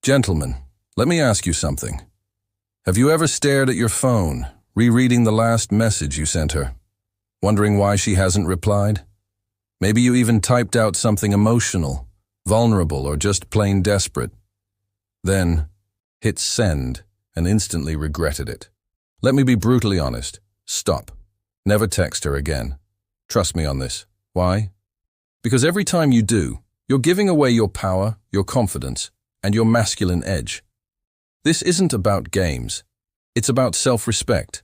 Gentlemen, let me ask you something. Have you ever stared at your phone, rereading the last message you sent her, wondering why she hasn't replied? Maybe you even typed out something emotional, vulnerable, or just plain desperate. Then, hit send and instantly regretted it. Let me be brutally honest. Stop. Never text her again. Trust me on this. Why? Because every time you do, you're giving away your power, your confidence, and your masculine edge. This isn't about games. It's about self-respect.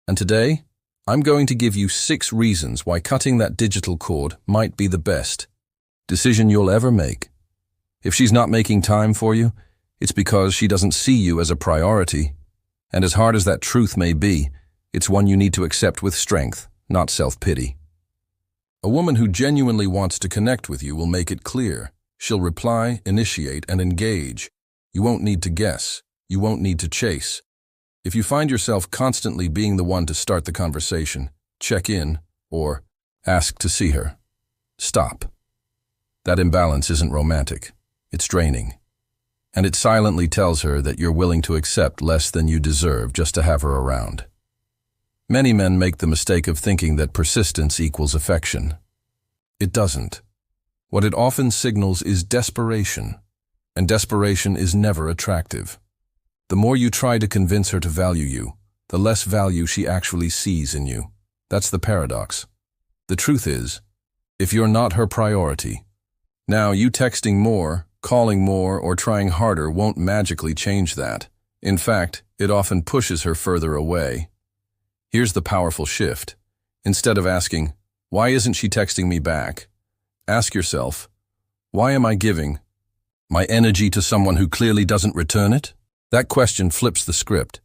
And today, I'm going to give you 6 reasons why cutting that digital cord might be the best decision you'll ever make. If she's not making time for you, it's because she doesn't see you as a priority. And as hard as that truth may be, it's one you need to accept with strength, not self-pity. A woman who genuinely wants to connect with you will make it clear. She'll reply, initiate, and engage. You won't need to guess. You won't need to chase. If you find yourself constantly being the one to start the conversation, check in, or ask to see her, stop. That imbalance isn't romantic. It's draining. And it silently tells her that you're willing to accept less than you deserve just to have her around. Many men make the mistake of thinking that persistence equals affection. It doesn't. What it often signals is desperation, and desperation is never attractive. The more you try to convince her to value you, the less value she actually sees in you. That's the paradox. The truth is, if you're not her priority, now you texting more, calling more, or trying harder won't magically change that. In fact, it often pushes her further away. Here's the powerful shift. Instead of asking, "Why isn't she texting me back?" ask yourself, "Why am I giving my energy to someone who clearly doesn't return it?" That question flips the script.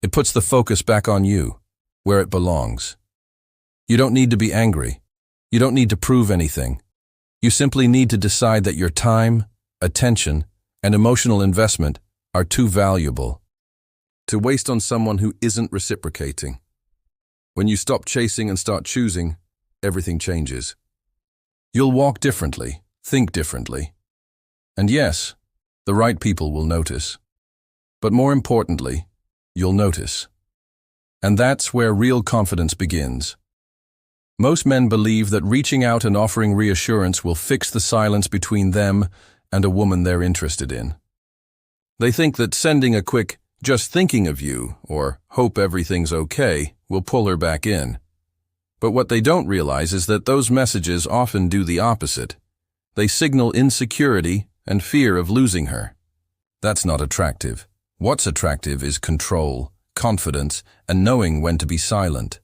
It puts the focus back on you, where it belongs. You don't need to be angry. You don't need to prove anything. You simply need to decide that your time, attention, and emotional investment are too valuable to waste on someone who isn't reciprocating. When you stop chasing and start choosing, everything changes. You'll walk differently, think differently. And yes, the right people will notice. But more importantly, you'll notice. And that's where real confidence begins. Most men believe that reaching out and offering reassurance will fix the silence between them and a woman they're interested in. They think that sending a quick, "just thinking of you," or "hope everything's okay," will pull her back in. But what they don't realize is that those messages often do the opposite. They signal insecurity and fear of losing her. That's not attractive. What's attractive is control, confidence, and knowing when to be silent.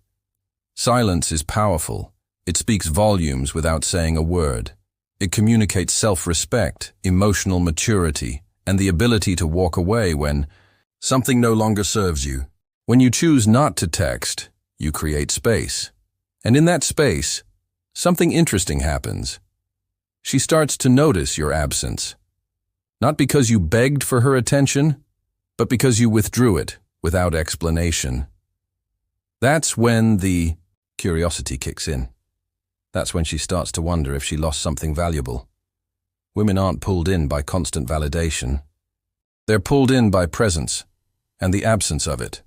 Silence is powerful. It speaks volumes without saying a word. It communicates self-respect, emotional maturity, and the ability to walk away when something no longer serves you. When you choose not to text, you create space. And in that space, something interesting happens. She starts to notice your absence. Not because you begged for her attention, but because you withdrew it without explanation. That's when the curiosity kicks in. That's when she starts to wonder if she lost something valuable. Women aren't pulled in by constant validation. They're pulled in by presence and the absence of it.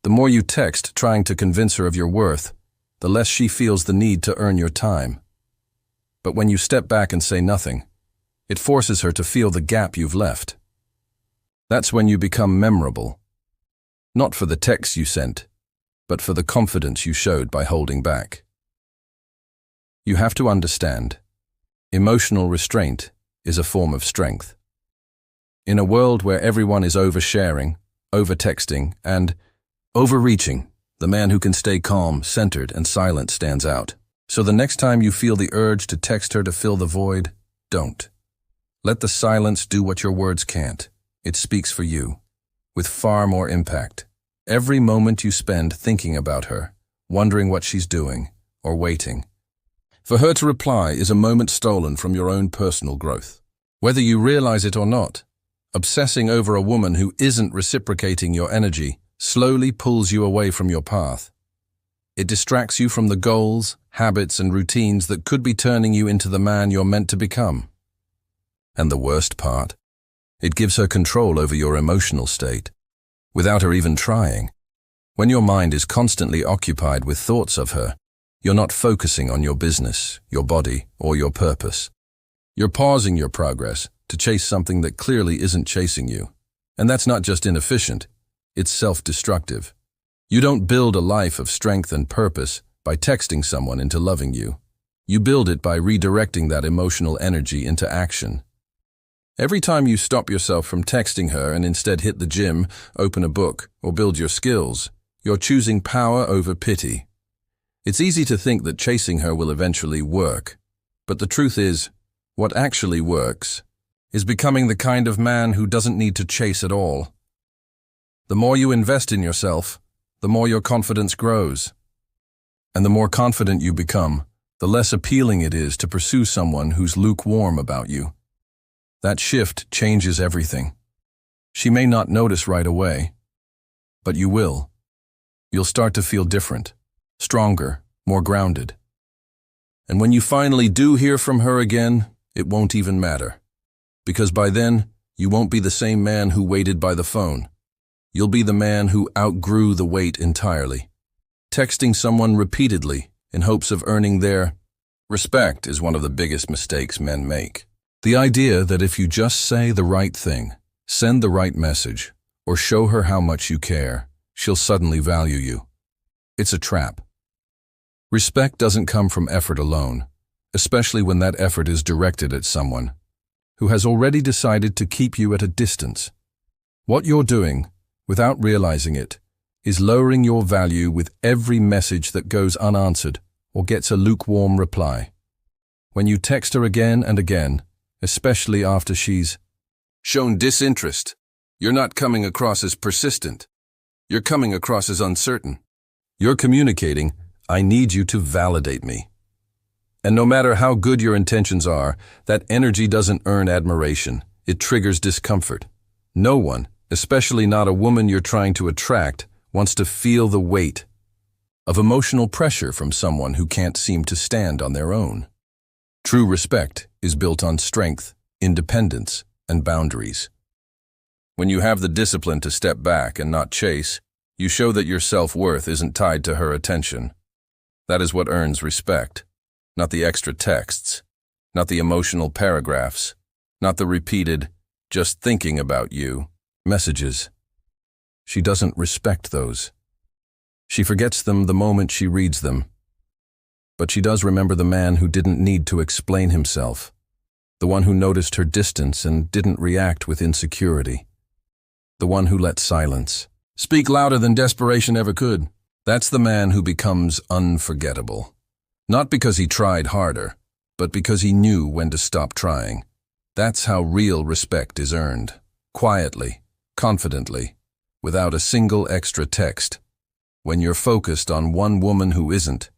The more you text trying to convince her of your worth, the less she feels the need to earn your time. But when you step back and say nothing, it forces her to feel the gap you've left. That's when you become memorable. Not for the texts you sent, but for the confidence you showed by holding back. You have to understand, emotional restraint is a form of strength. In a world where everyone is oversharing, over-texting, and overreaching, the man who can stay calm, centered, and silent stands out. So the next time you feel the urge to text her to fill the void, don't. Let the silence do what your words can't. It speaks for you, with far more impact. Every moment you spend thinking about her, wondering what she's doing, or waiting for her to reply is a moment stolen from your own personal growth. Whether you realize it or not, obsessing over a woman who isn't reciprocating your energy slowly pulls you away from your path. It distracts you from the goals, habits, and routines that could be turning you into the man you're meant to become. And the worst part? It gives her control over your emotional state, without her even trying. When your mind is constantly occupied with thoughts of her, you're not focusing on your business, your body, or your purpose. You're pausing your progress to chase something that clearly isn't chasing you. And that's not just inefficient, it's self-destructive. You don't build a life of strength and purpose by texting someone into loving you. You build it by redirecting that emotional energy into action. Every time you stop yourself from texting her and instead hit the gym, open a book, or build your skills, you're choosing power over pity. It's easy to think that chasing her will eventually work, but the truth is, what actually works is becoming the kind of man who doesn't need to chase at all. The more you invest in yourself, the more your confidence grows. And the more confident you become, the less appealing it is to pursue someone who's lukewarm about you. That shift changes everything. She may not notice right away, but you will. You'll start to feel different, stronger, more grounded. And when you finally do hear from her again, it won't even matter. Because by then, you won't be the same man who waited by the phone. You'll be the man who outgrew the wait entirely. Texting someone repeatedly in hopes of earning their respect is one of the biggest mistakes men make. The idea that if you just say the right thing, send the right message, or show her how much you care, she'll suddenly value you. It's a trap. Respect doesn't come from effort alone, especially when that effort is directed at someone who has already decided to keep you at a distance. What you're doing, without realizing it, is lowering your value with every message that goes unanswered or gets a lukewarm reply. When you text her again and again, especially after she's shown disinterest, you're not coming across as persistent. You're coming across as uncertain. You're communicating, I need you to validate me. And no matter how good your intentions are, that energy doesn't earn admiration. It triggers discomfort. No one, especially not a woman you're trying to attract, wants to feel the weight of emotional pressure from someone who can't seem to stand on their own. True respect is built on strength, independence, and boundaries. When you have the discipline to step back and not chase, you show that your self-worth isn't tied to her attention. That is what earns respect, not the extra texts, not the emotional paragraphs, not the repeated, just thinking about you, messages. She doesn't respect those. She forgets them the moment she reads them. But she does remember the man who didn't need to explain himself, the one who noticed her distance and didn't react with insecurity, the one who let silence speak louder than desperation ever could. That's the man who becomes unforgettable. Not because he tried harder, but because he knew when to stop trying. That's how real respect is earned, quietly, confidently, without a single extra text, when you're focused on one woman who isn't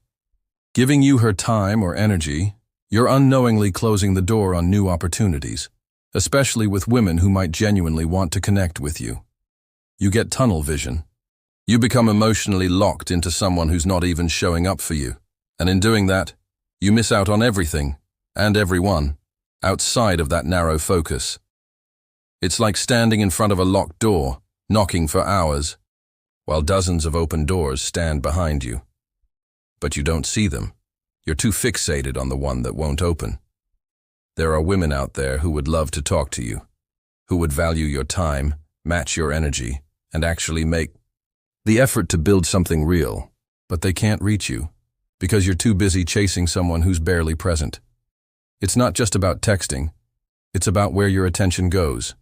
giving you her time or energy. You're unknowingly closing the door on new opportunities, especially with women who might genuinely want to connect with you. You get tunnel vision. You become emotionally locked into someone who's not even showing up for you. And in doing that, you miss out on everything, and everyone, outside of that narrow focus. It's like standing in front of a locked door, knocking for hours, while dozens of open doors stand behind you. But you don't see them. You're too fixated on the one that won't open. There are women out there who would love to talk to you, who would value your time, match your energy, and actually make the effort to build something real, but they can't reach you because you're too busy chasing someone who's barely present. It's not just about texting. It's about where your attention goes.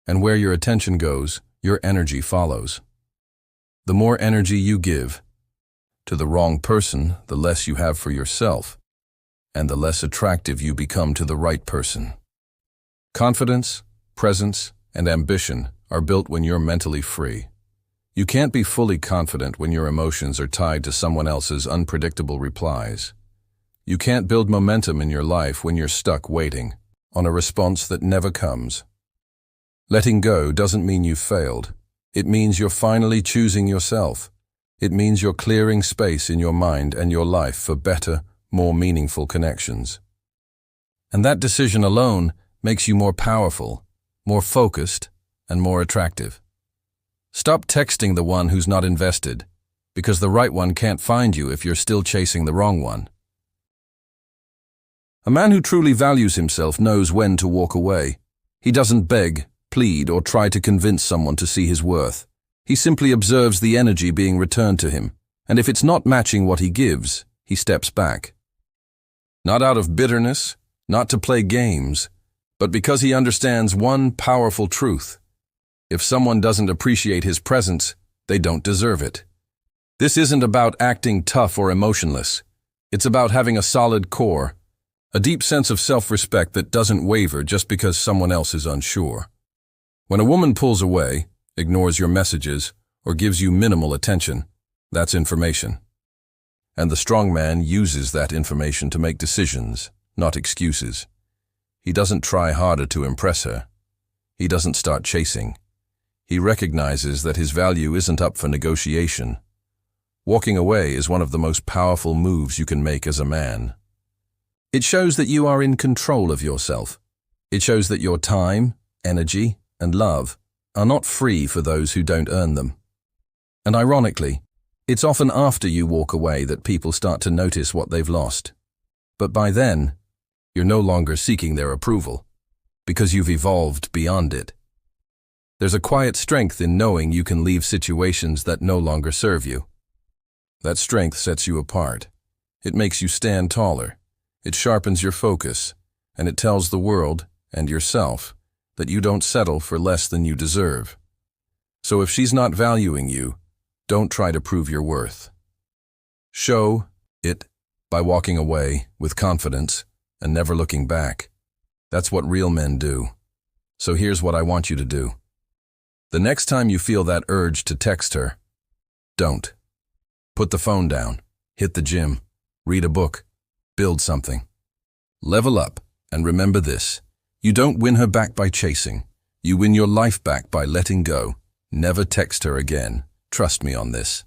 And where your attention goes, your energy follows. The more energy you give to the wrong person, the less you have for yourself, and the less attractive you become to the right person. Confidence, presence, and ambition are built when you're mentally free. You can't be fully confident when your emotions are tied to someone else's unpredictable replies. You can't build momentum in your life when you're stuck waiting on a response that never comes. Letting go doesn't mean you've failed. It means you're finally choosing yourself. It means you're clearing space in your mind and your life for better, more meaningful connections. And that decision alone makes you more powerful, more focused, and more attractive. Stop texting the one who's not invested, because the right one can't find you if you're still chasing the wrong one. A man who truly values himself knows when to walk away. He doesn't beg, plead, or try to convince someone to see his worth. He simply observes the energy being returned to him, and if it's not matching what he gives, he steps back. Not out of bitterness, not to play games, but because he understands one powerful truth. If someone doesn't appreciate his presence, they don't deserve it. This isn't about acting tough or emotionless. It's about having a solid core, a deep sense of self-respect that doesn't waver just because someone else is unsure. When a woman pulls away, ignores your messages, or gives you minimal attention, that's information. And the strong man uses that information to make decisions, not excuses. He doesn't try harder to impress her. He doesn't start chasing. He recognizes that his value isn't up for negotiation. Walking away is one of the most powerful moves you can make as a man. It shows that you are in control of yourself. It shows that your time, energy, and love are not free for those who don't earn them. And ironically, it's often after you walk away that people start to notice what they've lost. But by then, you're no longer seeking their approval, because you've evolved beyond it. There's a quiet strength in knowing you can leave situations that no longer serve you. That strength sets you apart. It makes you stand taller. It sharpens your focus, and it tells the world, and yourself, that you don't settle for less than you deserve. So if she's not valuing you, don't try to prove your worth. Show it by walking away with confidence and never looking back. That's what real men do. So here's what I want you to do. The next time you feel that urge to text her, don't. Put the phone down, hit the gym, read a book, build something. Level up, and remember this. You don't win her back by chasing. You win your life back by letting go. Never text her again. Trust me on this.